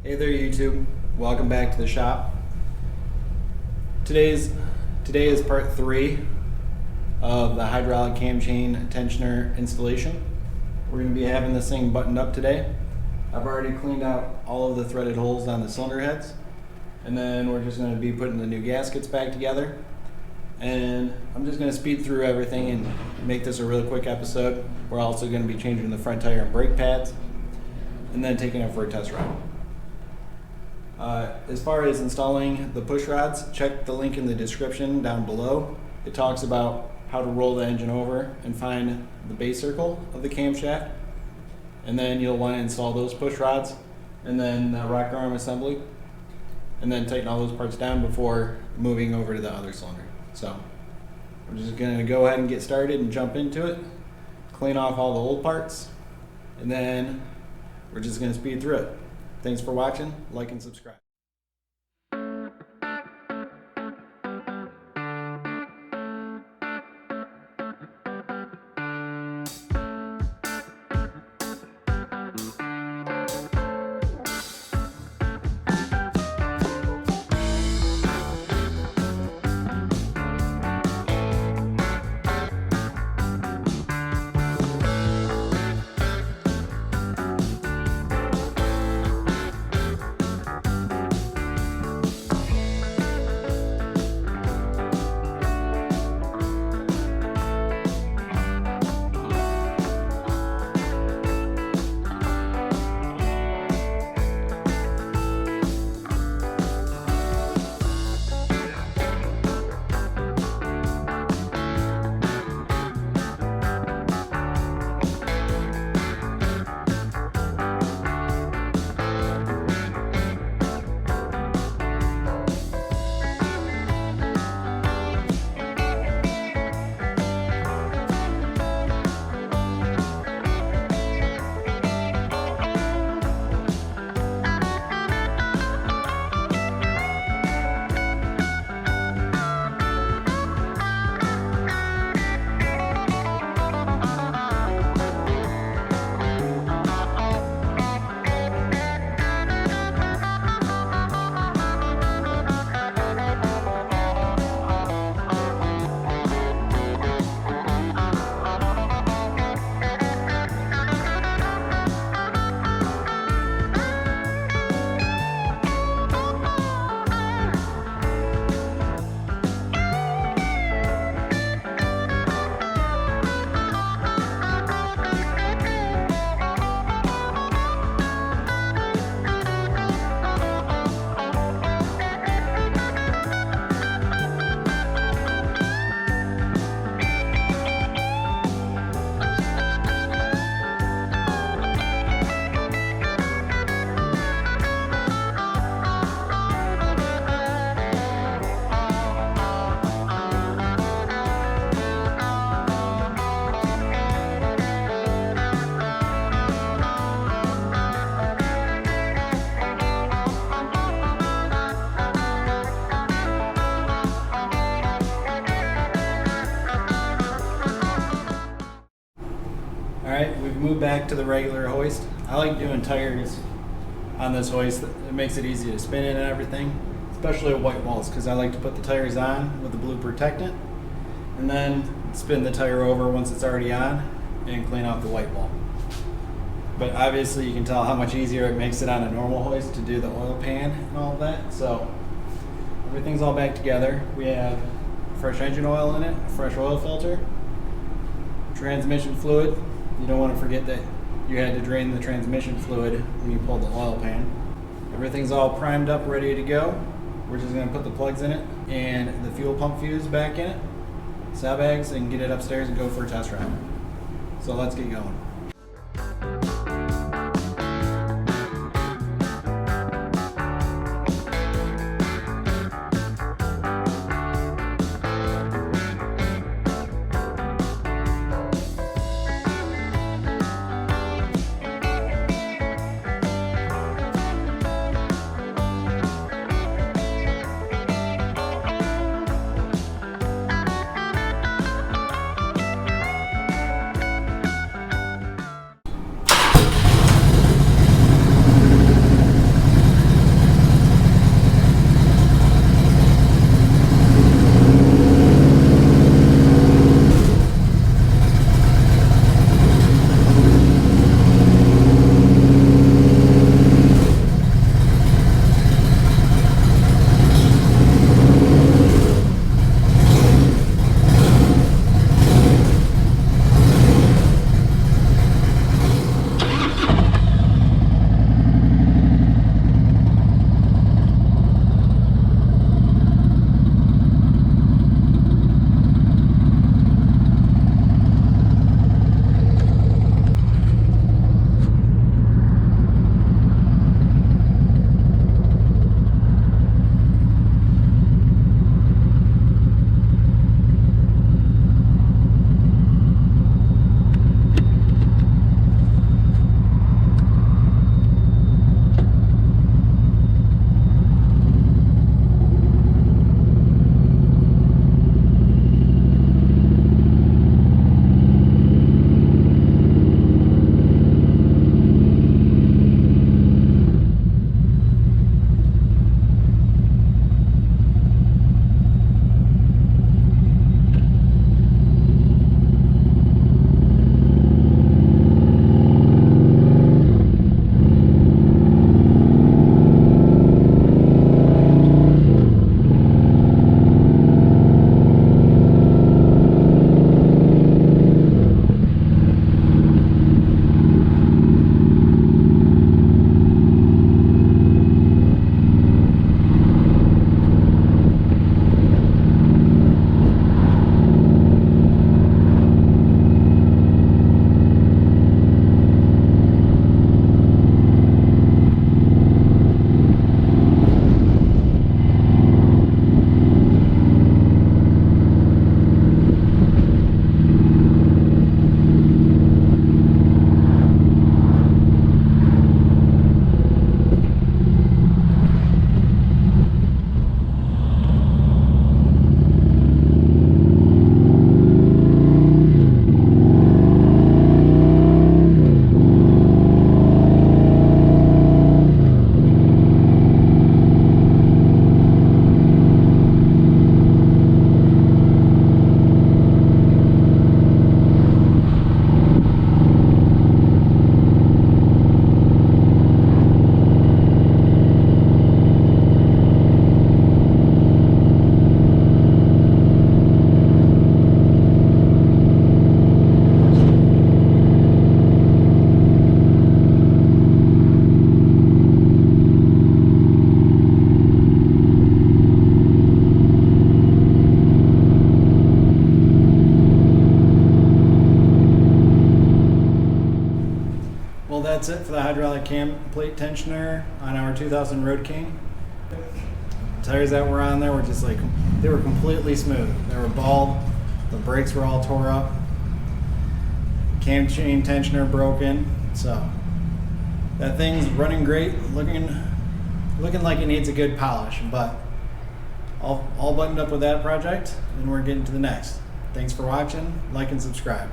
Hey there YouTube, welcome back to the shop. Today is part 3 of the hydraulic cam chain tensioner installation. We're going to be having this thing buttoned up today. I've already cleaned out all of the threaded holes on the cylinder heads, and then we're just going to be putting the new gaskets back together. And I'm just going to speed through everything and make this a really quick episode. We're also going to be changing the front tire and brake pads and then taking it for a test ride. As far as installing the push rods, check the link in the description down below. It talks about how to roll the engine over and find the base circle of the camshaft. And then you'll want to install those push rods and then the rocker arm assembly. And then tighten all those parts down before moving over to the other cylinder. So we're just going to go ahead and get started and jump into it. Clean off all the old parts. And then we're just going to speed through it. Thanks for watching, like and subscribe. Alright, we've moved back to the regular hoist. I like doing tires on this hoist. It makes it easy to spin it and everything, especially with white walls, because I like to put the tires on with the blue protectant and then spin the tire over once it's already on and clean off the white wall. But obviously you can tell how much easier it makes it on a normal hoist to do the oil pan and all of that. So everything's all back together. We have fresh engine oil in it, a fresh oil filter, transmission fluid. You don't want to forget that you had to drain the transmission fluid when you pulled the oil pan. Everything's all primed up, ready to go. We're just going to put the plugs in it and the fuel pump fuse back in it, saddlebags, and get it upstairs and go for a test ride. So let's get going. that's it for the hydraulic cam plate tensioner on our 2000 Road King. Tires that were on there were just like, they were completely smooth. They were bald, the brakes were all tore up, cam chain tensioner broken. So that thing's running great, looking like it needs a good polish, but all buttoned up with that project, and we're getting to the next. Thanks for watching, like and subscribe.